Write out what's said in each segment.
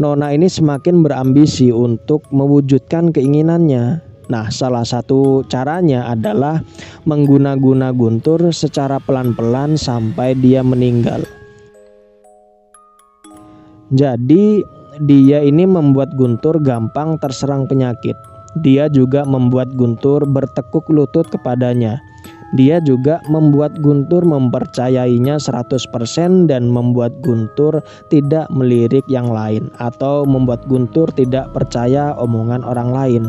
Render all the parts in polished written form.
Nona ini semakin berambisi untuk mewujudkan keinginannya. Nah, salah satu caranya adalah mengguna-guna Guntur secara pelan-pelan sampai dia meninggal. Jadi, dia ini membuat Guntur gampang terserang penyakit. Dia juga membuat Guntur bertekuk lutut kepadanya. Dia juga membuat Guntur mempercayainya 100% dan membuat Guntur tidak melirik yang lain atau membuat Guntur tidak percaya omongan orang lain.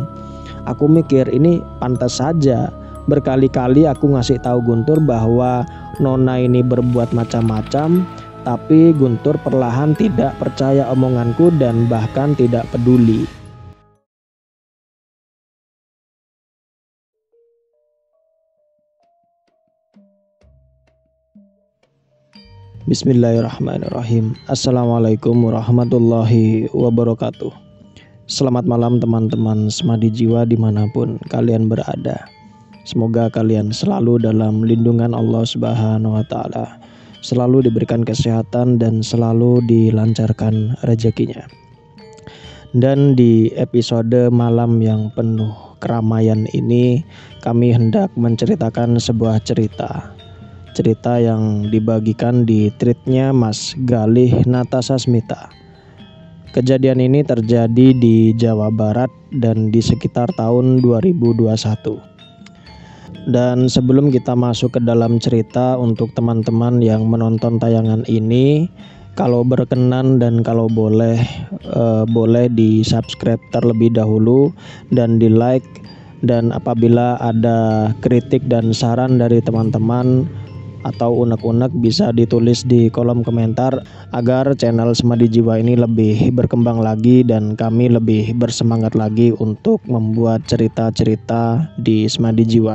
Aku mikir ini pantas saja. Berkali-kali aku ngasih tahu Guntur bahwa Nona ini berbuat macam-macam, tapi Guntur perlahan tidak percaya omonganku dan bahkan tidak peduli. Bismillahirrahmanirrahim. Assalamualaikum warahmatullahi wabarakatuh. Selamat malam teman-teman Semadi Jiwa dimanapun kalian berada. Semoga kalian selalu dalam lindungan Allah Subhanahu wa Ta'ala, selalu diberikan kesehatan dan selalu dilancarkan rezekinya. Dan di episode malam yang penuh keramaian ini, kami hendak menceritakan sebuah cerita yang dibagikan di tweetnya Mas Galih Natasasmita. Kejadian ini terjadi di Jawa Barat dan di sekitar tahun 2021. Dan sebelum kita masuk ke dalam cerita, untuk teman-teman yang menonton tayangan ini, kalau berkenan dan kalau boleh di subscribe terlebih dahulu dan di like. Dan apabila ada kritik dan saran dari teman-teman atau unek-unek bisa ditulis di kolom komentar agar channel Semadi Jiwa ini lebih berkembang lagi dan kami lebih bersemangat lagi untuk membuat cerita-cerita di Semadi Jiwa.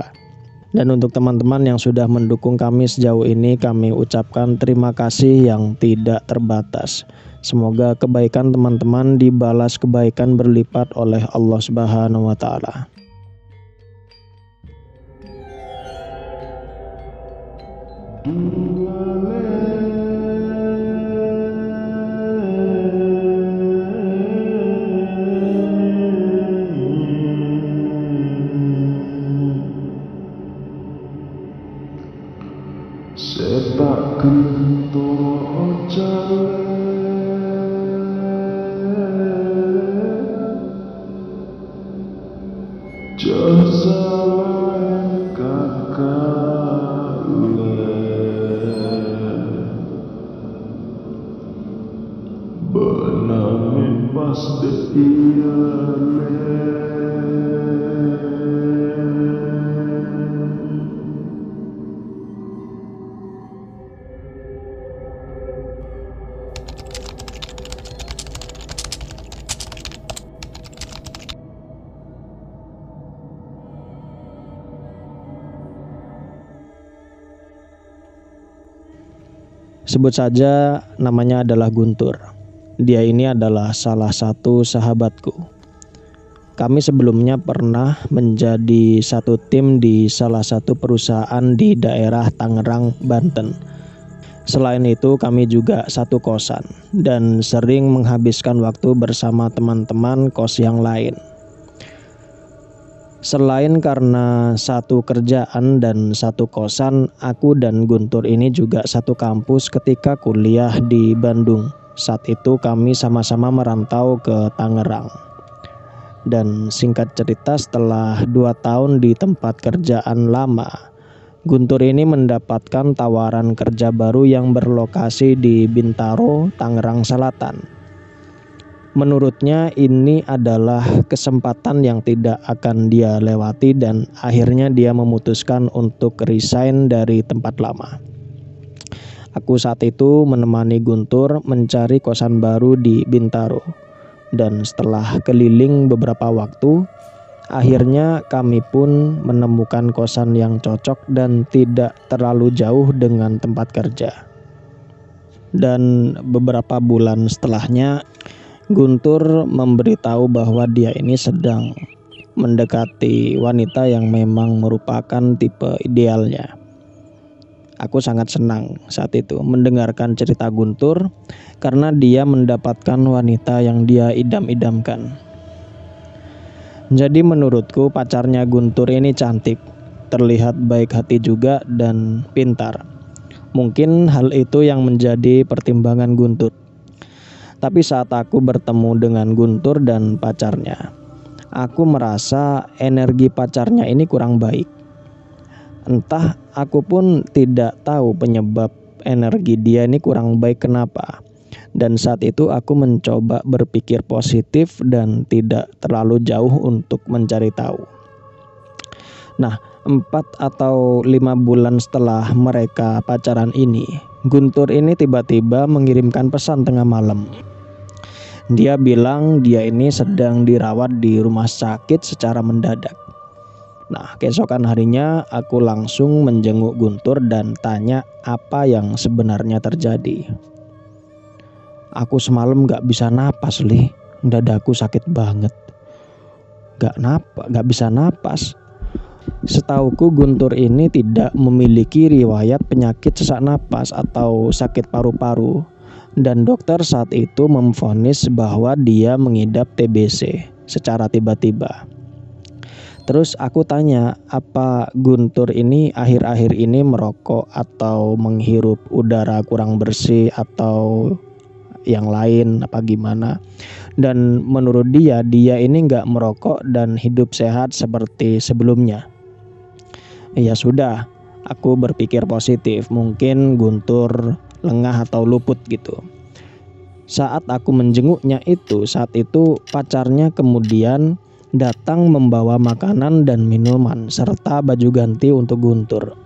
Dan untuk teman-teman yang sudah mendukung kami sejauh ini, kami ucapkan terima kasih yang tidak terbatas. Semoga kebaikan teman-teman dibalas kebaikan berlipat oleh Allah Subhanahu wa Ta'ala. Sepak kentur jalan jasa benami pas Sebut saja namanya adalah Guntur. Dia ini adalah salah satu sahabatku. Kami sebelumnya pernah menjadi satu tim di salah satu perusahaan di daerah Tangerang, Banten. Selain itu kami juga satu kosan dan sering menghabiskan waktu bersama teman-teman kos yang lain. Selain karena satu kerjaan dan satu kosan, aku dan Guntur ini juga satu kampus ketika kuliah di Bandung. Saat itu kami sama-sama merantau ke Tangerang. Dan singkat cerita, setelah 2 tahun di tempat kerjaan lama, Guntur ini mendapatkan tawaran kerja baru yang berlokasi di Bintaro, Tangerang Selatan. Menurutnya ini adalah kesempatan yang tidak akan dia lewati dan akhirnya dia memutuskan untuk resign dari tempat lama. Aku saat itu menemani Guntur mencari kosan baru di Bintaro. Dan setelah keliling beberapa waktu, akhirnya kami pun menemukan kosan yang cocok dan tidak terlalu jauh dengan tempat kerja. Dan beberapa bulan setelahnya, Guntur memberitahu bahwa dia ini sedang mendekati wanita yang memang merupakan tipe idealnya. Aku sangat senang saat itu mendengarkan cerita Guntur karena dia mendapatkan wanita yang dia idam-idamkan. Jadi menurutku pacarnya Guntur ini cantik, terlihat baik hati juga dan pintar. Mungkin hal itu yang menjadi pertimbangan Guntur. Tapi saat aku bertemu dengan Guntur dan pacarnya, aku merasa energi pacarnya ini kurang baik. Entah, aku pun tidak tahu penyebab energi dia ini kurang baik kenapa. Dan saat itu aku mencoba berpikir positif dan tidak terlalu jauh untuk mencari tahu. Nah, 4 atau 5 bulan setelah mereka pacaran ini, Guntur ini tiba-tiba mengirimkan pesan tengah malam. Dia bilang dia ini sedang dirawat di rumah sakit secara mendadak. Nah, keesokan harinya aku langsung menjenguk Guntur dan tanya apa yang sebenarnya terjadi. Aku semalam gak bisa napas, Li. Dadaku sakit banget. Gak bisa napas. Setauku Guntur ini tidak memiliki riwayat penyakit sesak napas atau sakit paru-paru. Dan dokter saat itu memvonis bahwa dia mengidap TBC secara tiba-tiba. Terus aku tanya, apa Guntur ini akhir-akhir ini merokok atau menghirup udara kurang bersih atau yang lain apa gimana? Dan menurut dia ini nggak merokok dan hidup sehat seperti sebelumnya. Ya sudah, aku berpikir positif, mungkin Guntur lengah atau luput gitu. Saat aku menjenguknya saat itu pacarnya kemudian datang membawa makanan dan minuman serta baju ganti untuk Guntur.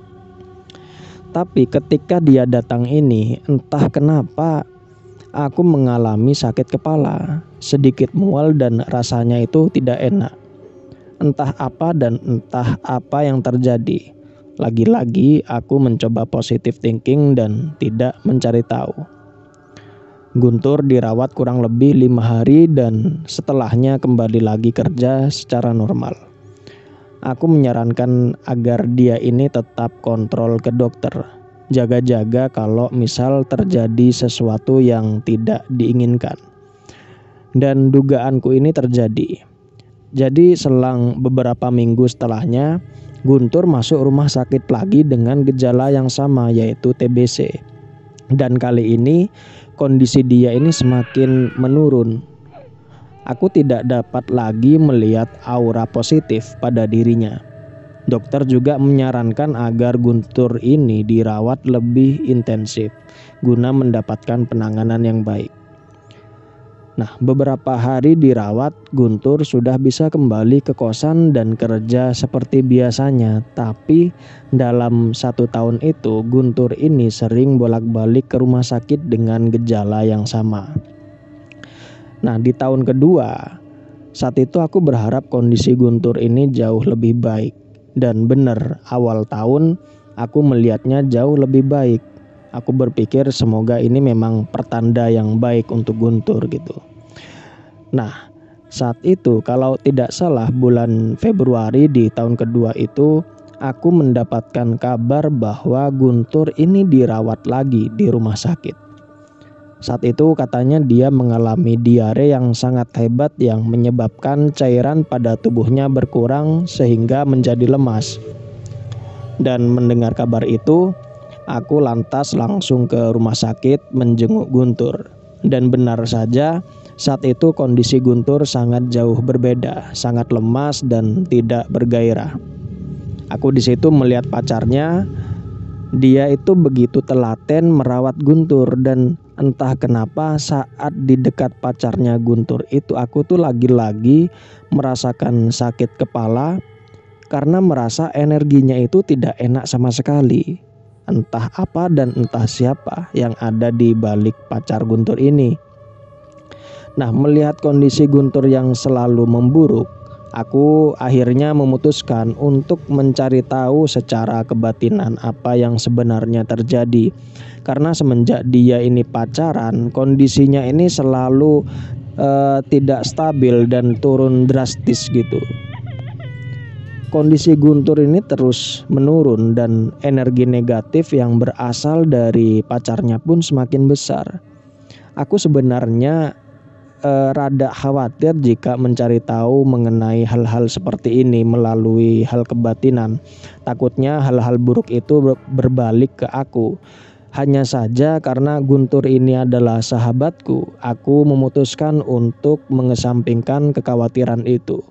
Tapi ketika dia datang ini, entah kenapa aku mengalami sakit kepala, sedikit mual dan rasanya itu tidak enak. Entah apa yang terjadi. Lagi-lagi aku mencoba positive thinking dan tidak mencari tahu. Guntur dirawat kurang lebih 5 hari dan setelahnya kembali lagi kerja secara normal. Aku menyarankan agar dia ini tetap kontrol ke dokter. Jaga-jaga kalau misal terjadi sesuatu yang tidak diinginkan. Dan dugaanku ini terjadi. Jadi selang beberapa minggu setelahnya, Guntur masuk rumah sakit lagi dengan gejala yang sama yaitu TBC. Dan kali ini kondisi dia ini semakin menurun. Aku tidak dapat lagi melihat aura positif pada dirinya. Dokter juga menyarankan agar Guntur ini dirawat lebih intensif guna mendapatkan penanganan yang baik. Nah, beberapa hari dirawat, Guntur sudah bisa kembali ke kosan dan kerja seperti biasanya. Tapi dalam 1 tahun itu, Guntur ini sering bolak-balik ke rumah sakit dengan gejala yang sama. Nah, di tahun kedua, saat itu aku berharap kondisi Guntur ini jauh lebih baik. Dan benar, awal tahun aku melihatnya jauh lebih baik. Aku berpikir semoga ini memang pertanda yang baik untuk Guntur gitu. Nah, saat itu kalau tidak salah bulan Februari di tahun kedua itu aku mendapatkan kabar bahwa Guntur ini dirawat lagi di rumah sakit. Saat itu katanya dia mengalami diare yang sangat hebat yang menyebabkan cairan pada tubuhnya berkurang sehingga menjadi lemas. Dan mendengar kabar itu, aku lantas langsung ke rumah sakit menjenguk Guntur. Dan benar saja, saat itu kondisi Guntur sangat jauh berbeda, sangat lemas dan tidak bergairah. Aku di situ melihat pacarnya, dia itu begitu telaten merawat Guntur dan entah kenapa saat di dekat pacarnya Guntur itu aku tuh lagi-lagi merasakan sakit kepala karena merasa energinya itu tidak enak sama sekali. Entah apa dan entah siapa yang ada di balik pacar Guntur ini. Nah, melihat kondisi Guntur yang selalu memburuk, aku akhirnya memutuskan untuk mencari tahu secara kebatinan apa yang sebenarnya terjadi. Karena semenjak dia ini pacaran, kondisinya ini selalu tidak stabil dan turun drastis gitu. kondisi Guntur ini terus menurun dan energi negatif yang berasal dari pacarnya pun semakin besar. Aku sebenarnya rada khawatir jika mencari tahu mengenai hal-hal seperti ini melalui hal kebatinan. Takutnya hal-hal buruk itu berbalik ke aku. Hanya saja karena Guntur ini adalah sahabatku, aku memutuskan untuk mengesampingkan kekhawatiran itu.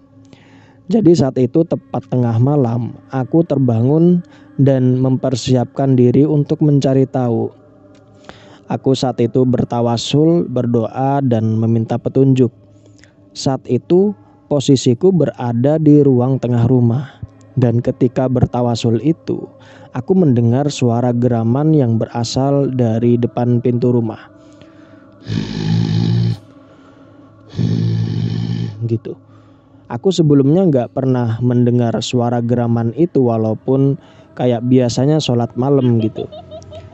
Jadi saat itu tepat tengah malam, aku terbangun dan mempersiapkan diri untuk mencari tahu. Aku saat itu bertawasul, berdoa, dan meminta petunjuk. Saat itu posisiku berada di ruang tengah rumah. Dan ketika bertawasul itu, aku mendengar suara geraman yang berasal dari depan pintu rumah. Gitu. Aku sebelumnya gak pernah mendengar suara geraman itu walaupun kayak biasanya sholat malam gitu.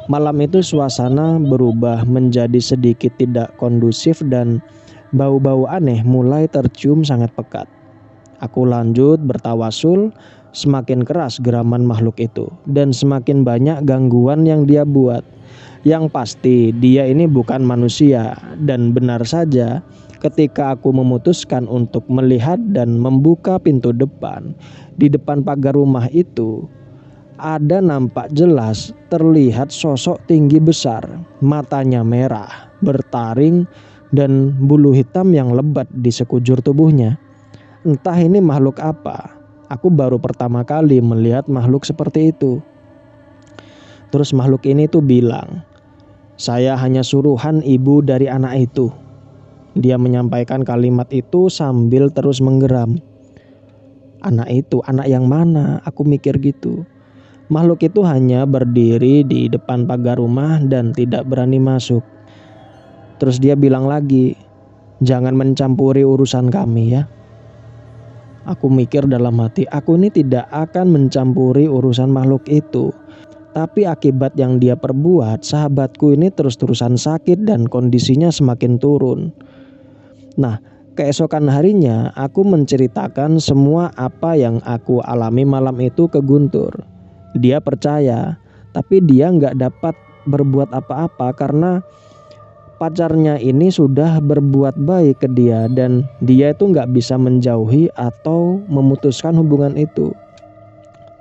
Malam itu suasana berubah menjadi sedikit tidak kondusif dan bau-bau aneh mulai tercium sangat pekat. Aku lanjut bertawasul, semakin keras geraman makhluk itu dan semakin banyak gangguan yang dia buat. Yang pasti dia ini bukan manusia dan benar saja ketika aku memutuskan untuk melihat dan membuka pintu depan, di depan pagar rumah itu ada nampak jelas terlihat sosok tinggi besar, matanya merah, bertaring dan bulu hitam yang lebat di sekujur tubuhnya. Entah ini makhluk apa. Aku baru pertama kali melihat makhluk seperti itu. Terus makhluk ini tuh bilang, "Saya hanya suruhan ibu dari anak itu." Dia menyampaikan kalimat itu sambil terus menggeram. Anak itu, anak yang mana? Aku mikir gitu. Makhluk itu hanya berdiri di depan pagar rumah dan tidak berani masuk. Terus dia bilang lagi, "Jangan mencampuri urusan kami ya." Aku mikir dalam hati, aku ini tidak akan mencampuri urusan makhluk itu. Tapi akibat yang dia perbuat, sahabatku ini terus-terusan sakit dan kondisinya semakin turun. Nah, keesokan harinya aku menceritakan semua apa yang aku alami malam itu ke Guntur. Dia percaya, tapi dia nggak dapat berbuat apa-apa karena pacarnya ini sudah berbuat baik ke dia dan dia itu nggak bisa menjauhi atau memutuskan hubungan itu.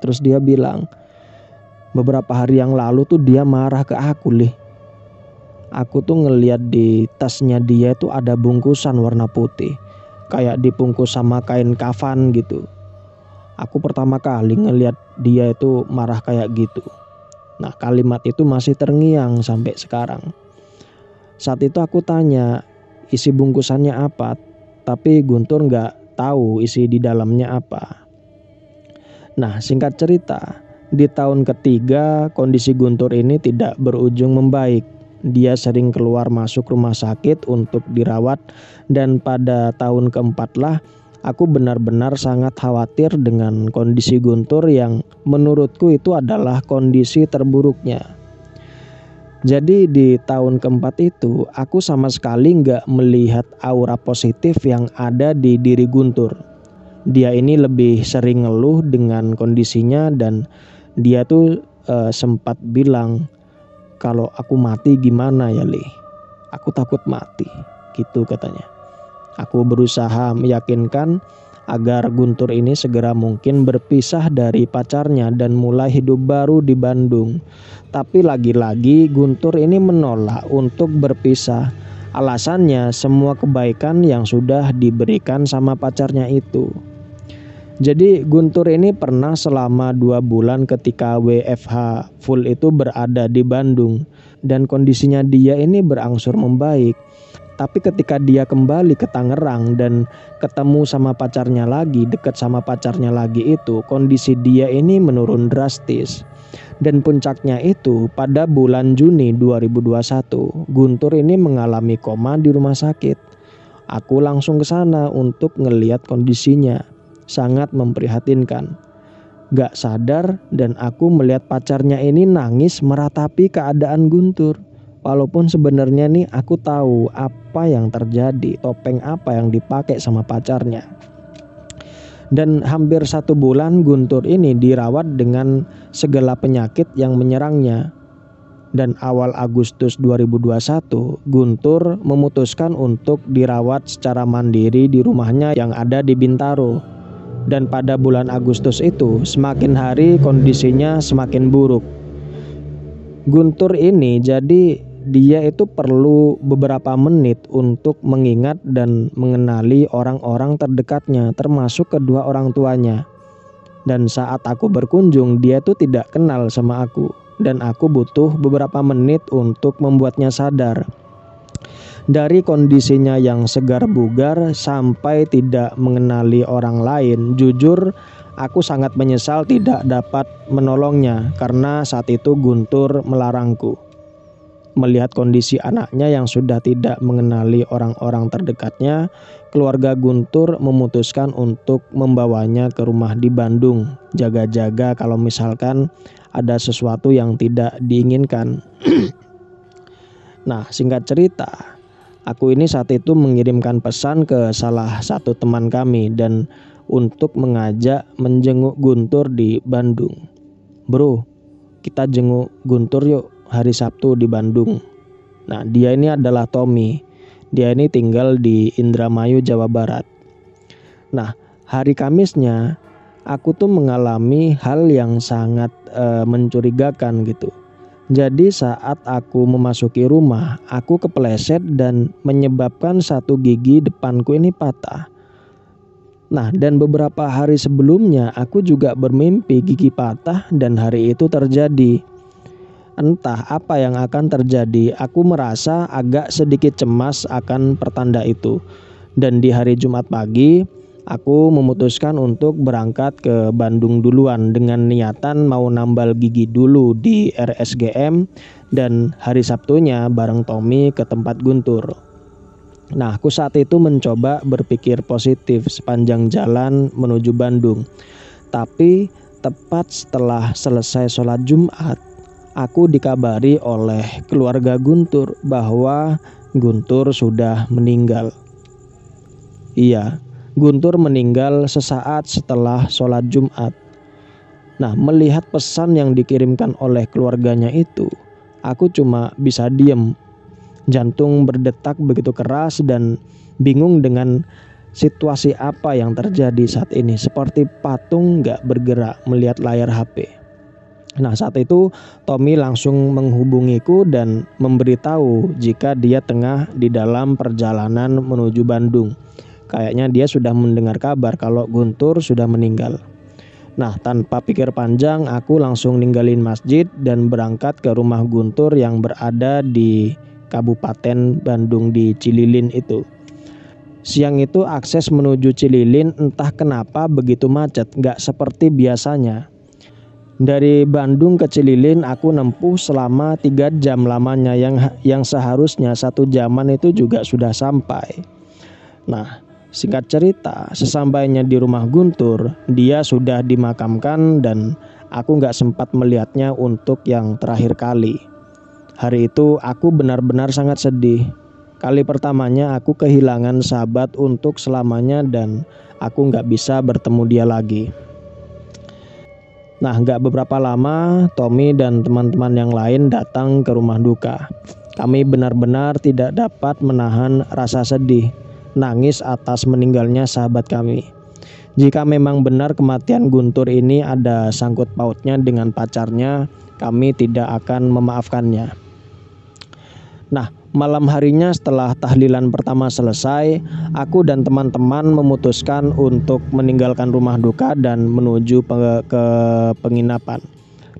Terus dia bilang, beberapa hari yang lalu tuh dia marah ke aku, Lih. Aku tuh ngeliat di tasnya dia itu ada bungkusan warna putih, kayak dibungkus sama kain kafan gitu. Aku pertama kali ngeliat dia itu marah kayak gitu. Nah, kalimat itu masih terngiang sampai sekarang. Saat itu aku tanya isi bungkusannya apa, tapi Guntur nggak tahu isi di dalamnya apa. Nah, singkat cerita, di tahun ketiga kondisi Guntur ini tidak berujung membaik. Dia sering keluar masuk rumah sakit untuk dirawat dan pada tahun keempat lah aku benar-benar sangat khawatir dengan kondisi Guntur yang menurutku itu adalah kondisi terburuknya. Jadi di tahun keempat itu aku sama sekali nggak melihat aura positif yang ada di diri Guntur. Dia ini lebih sering ngeluh dengan kondisinya dan dia tuh sempat bilang, "Kalau aku mati gimana ya, Li? Aku takut mati," gitu katanya. Aku berusaha meyakinkan agar Guntur ini segera mungkin berpisah dari pacarnya dan mulai hidup baru di Bandung. Tapi lagi-lagi Guntur ini menolak untuk berpisah. Alasannya semua kebaikan yang sudah diberikan sama pacarnya itu. Jadi Guntur ini pernah selama 2 bulan ketika WFH full itu berada di Bandung dan kondisinya dia ini berangsur membaik. Tapi ketika dia kembali ke Tangerang dan ketemu sama pacarnya lagi, dekat sama pacarnya lagi itu, kondisi dia ini menurun drastis. Dan puncaknya itu pada bulan Juni 2021, Guntur ini mengalami koma di rumah sakit. Aku langsung ke sana untuk ngeliat kondisinya. Sangat memprihatinkan. Gak sadar dan aku melihat pacarnya ini nangis meratapi keadaan Guntur. Walaupun sebenarnya nih aku tahu apa yang terjadi, topeng apa yang dipakai sama pacarnya. Dan hampir 1 bulan Guntur ini dirawat dengan segala penyakit yang menyerangnya. Dan awal Agustus 2021, Guntur memutuskan untuk dirawat secara mandiri di rumahnya yang ada di Bintaro. Dan pada bulan Agustus itu, semakin hari kondisinya semakin buruk. Guntur ini jadi dia itu perlu beberapa menit untuk mengingat dan mengenali orang-orang terdekatnya, termasuk kedua orang tuanya. Dan saat aku berkunjung, dia tuh tidak kenal sama aku. Dan aku butuh beberapa menit untuk membuatnya sadar. Dari kondisinya yang segar bugar sampai tidak mengenali orang lain, jujur aku sangat menyesal tidak dapat menolongnya karena saat itu Guntur melarangku. Melihat kondisi anaknya yang sudah tidak mengenali orang-orang terdekatnya, keluarga Guntur memutuskan untuk membawanya ke rumah di Bandung, jaga-jaga kalau misalkan ada sesuatu yang tidak diinginkan. Nah, singkat cerita, aku ini saat itu mengirimkan pesan ke salah satu teman kami dan untuk mengajak menjenguk Guntur di Bandung. Bro, kita jenguk Guntur yuk hari Sabtu di Bandung. Nah, dia ini adalah Tommy. Dia ini tinggal di Indramayu, Jawa Barat. Nah, hari Kamisnya aku tuh mengalami hal yang sangat mencurigakan gitu. Jadi saat aku memasuki rumah, aku kepleset dan menyebabkan satu gigi depanku ini patah. Nah, dan beberapa hari sebelumnya aku juga bermimpi gigi patah dan hari itu terjadi. Entah apa yang akan terjadi, aku merasa agak sedikit cemas akan pertanda itu. Dan di hari Jumat pagi, aku memutuskan untuk berangkat ke Bandung duluan dengan niatan mau nambal gigi dulu di RSGM dan hari Sabtunya bareng Tommy ke tempat Guntur. Nah, aku saat itu mencoba berpikir positif sepanjang jalan menuju Bandung. Tapi tepat setelah selesai sholat Jumat, aku dikabari oleh keluarga Guntur bahwa Guntur sudah meninggal. Iya, Guntur meninggal sesaat setelah sholat Jumat. Nah, melihat pesan yang dikirimkan oleh keluarganya itu, aku cuma bisa diem. Jantung berdetak begitu keras dan bingung dengan situasi apa yang terjadi saat ini. Seperti patung gak bergerak melihat layar HP. Nah, saat itu Tommy langsung menghubungiku dan memberitahu jika dia tengah di dalam perjalanan menuju Bandung. Kayaknya dia sudah mendengar kabar kalau Guntur sudah meninggal. Nah, tanpa pikir panjang, aku langsung ninggalin masjid dan berangkat ke rumah Guntur yang berada di Kabupaten Bandung di Cililin itu. Siang itu akses menuju Cililin entah kenapa begitu macet, gak seperti biasanya. Dari Bandung ke Cililin aku nempuh selama 3 jam lamanya yang seharusnya 1 jaman itu juga sudah sampai. Nah, singkat cerita, sesampainya di rumah Guntur, dia sudah dimakamkan dan aku gak sempat melihatnya untuk yang terakhir kali. Hari itu aku benar-benar sangat sedih. Kali pertamanya aku kehilangan sahabat untuk selamanya dan aku gak bisa bertemu dia lagi. Nah, gak beberapa lama Tommy dan teman-teman yang lain datang ke rumah duka. Kami benar-benar tidak dapat menahan rasa sedih, nangis atas meninggalnya sahabat kami. Jika memang benar kematian Guntur ini ada sangkut pautnya dengan pacarnya, kami tidak akan memaafkannya. Nah, malam harinya setelah tahlilan pertama selesai, aku dan teman-teman memutuskan untuk meninggalkan rumah duka dan menuju ke penginapan.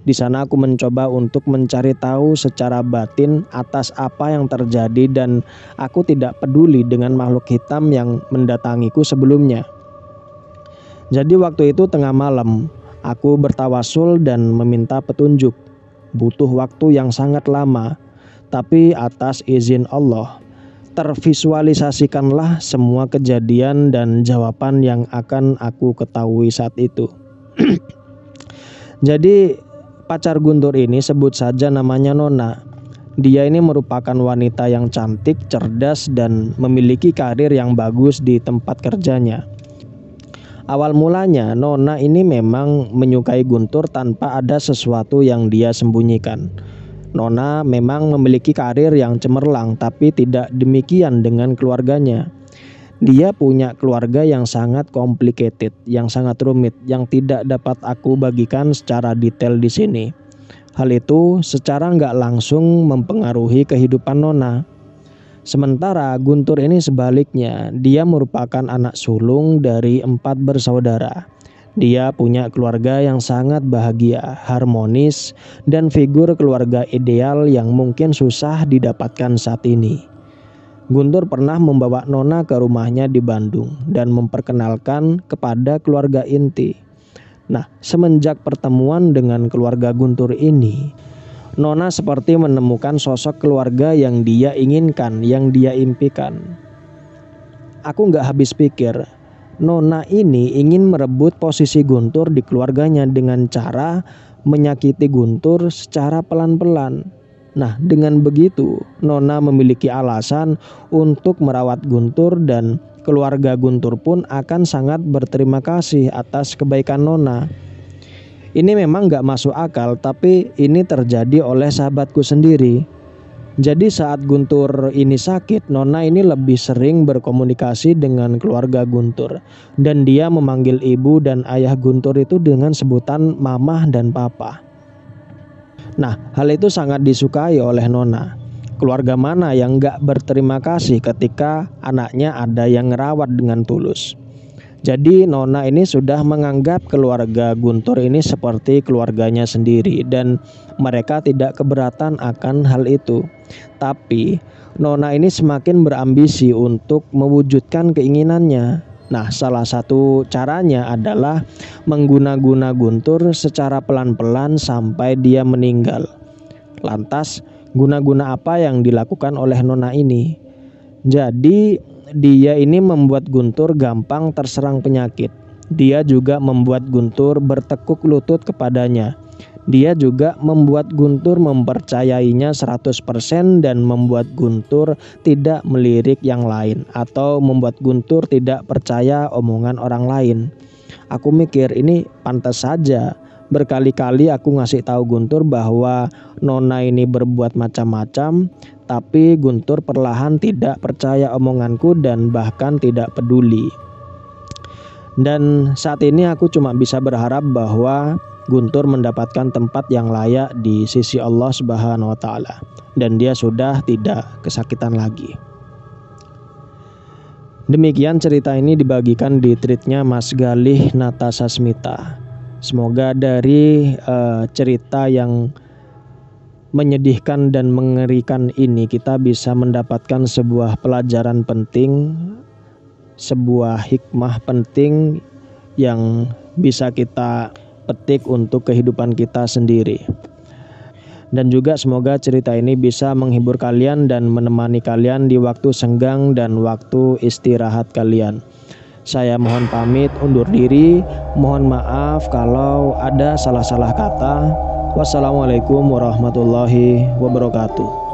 Di sana aku mencoba untuk mencari tahu secara batin atas apa yang terjadi dan aku tidak peduli dengan makhluk hitam yang mendatangiku sebelumnya. Jadi waktu itu tengah malam, aku bertawasul dan meminta petunjuk. Butuh waktu yang sangat lama. Tapi atas izin Allah, tervisualisasikanlah semua kejadian dan jawaban yang akan aku ketahui saat itu. Jadi pacar Guntur ini sebut saja namanya Nona. Dia ini merupakan wanita yang cantik, cerdas, dan memiliki karir yang bagus di tempat kerjanya. Awal mulanya Nona ini memang menyukai Guntur tanpa ada sesuatu yang dia sembunyikan. Nona memang memiliki karir yang cemerlang, tapi tidak demikian dengan keluarganya. Dia punya keluarga yang sangat complicated, yang sangat rumit, yang tidak dapat aku bagikan secara detail di sini. Hal itu secara nggak langsung mempengaruhi kehidupan Nona. Sementara Guntur ini sebaliknya, dia merupakan anak sulung dari 4 bersaudara. Dia punya keluarga yang sangat bahagia, harmonis, dan figur keluarga ideal yang mungkin susah didapatkan saat ini. Guntur pernah membawa Nona ke rumahnya di Bandung dan memperkenalkan kepada keluarga inti. Nah, semenjak pertemuan dengan keluarga Guntur ini, Nona seperti menemukan sosok keluarga yang dia inginkan, yang dia impikan. Aku nggak habis pikir, Nona ini ingin merebut posisi Guntur di keluarganya dengan cara menyakiti Guntur secara pelan-pelan. Nah, dengan begitu, Nona memiliki alasan untuk merawat Guntur dan keluarga Guntur pun akan sangat berterima kasih atas kebaikan Nona. Ini memang gak masuk akal, tapi ini terjadi oleh sahabatku sendiri. Jadi saat Guntur ini sakit, Nona ini lebih sering berkomunikasi dengan keluarga Guntur. Dan dia memanggil ibu dan ayah Guntur itu dengan sebutan mamah dan papa. Nah, hal itu sangat disukai oleh Nona. Keluarga mana yang gak berterima kasih ketika anaknya ada yang ngerawat dengan tulus? Jadi Nona ini sudah menganggap keluarga Guntur ini seperti keluarganya sendiri dan mereka tidak keberatan akan hal itu. Tapi Nona ini semakin berambisi untuk mewujudkan keinginannya. Nah, salah satu caranya adalah mengguna-guna Guntur secara pelan-pelan sampai dia meninggal. Lantas, guna-guna apa yang dilakukan oleh Nona ini? Jadi dia ini membuat Guntur gampang terserang penyakit. Dia juga membuat Guntur bertekuk lutut kepadanya. Dia juga membuat Guntur mempercayainya 100% dan membuat Guntur tidak melirik yang lain atau membuat Guntur tidak percaya omongan orang lain. Aku mikir ini pantas saja. Berkali-kali aku ngasih tahu Guntur bahwa Nona ini berbuat macam-macam, tapi Guntur perlahan tidak percaya omonganku dan bahkan tidak peduli. Dan saat ini aku cuma bisa berharap bahwa Guntur mendapatkan tempat yang layak di sisi Allah Subhanahu wa Ta'ala, dan dia sudah tidak kesakitan lagi. Demikian cerita ini dibagikan di tweetnya Mas Galih Natasha Smita. Semoga dari cerita yang menyedihkan dan mengerikan ini kita bisa mendapatkan sebuah pelajaran penting, sebuah hikmah penting yang bisa kita petik untuk kehidupan kita sendiri. Dan juga semoga cerita ini bisa menghibur kalian dan menemani kalian di waktu senggang dan waktu istirahat kalian. Saya mohon pamit undur diri, mohon maaf kalau ada salah-salah kata. Wassalamualaikum warahmatullahi wabarakatuh.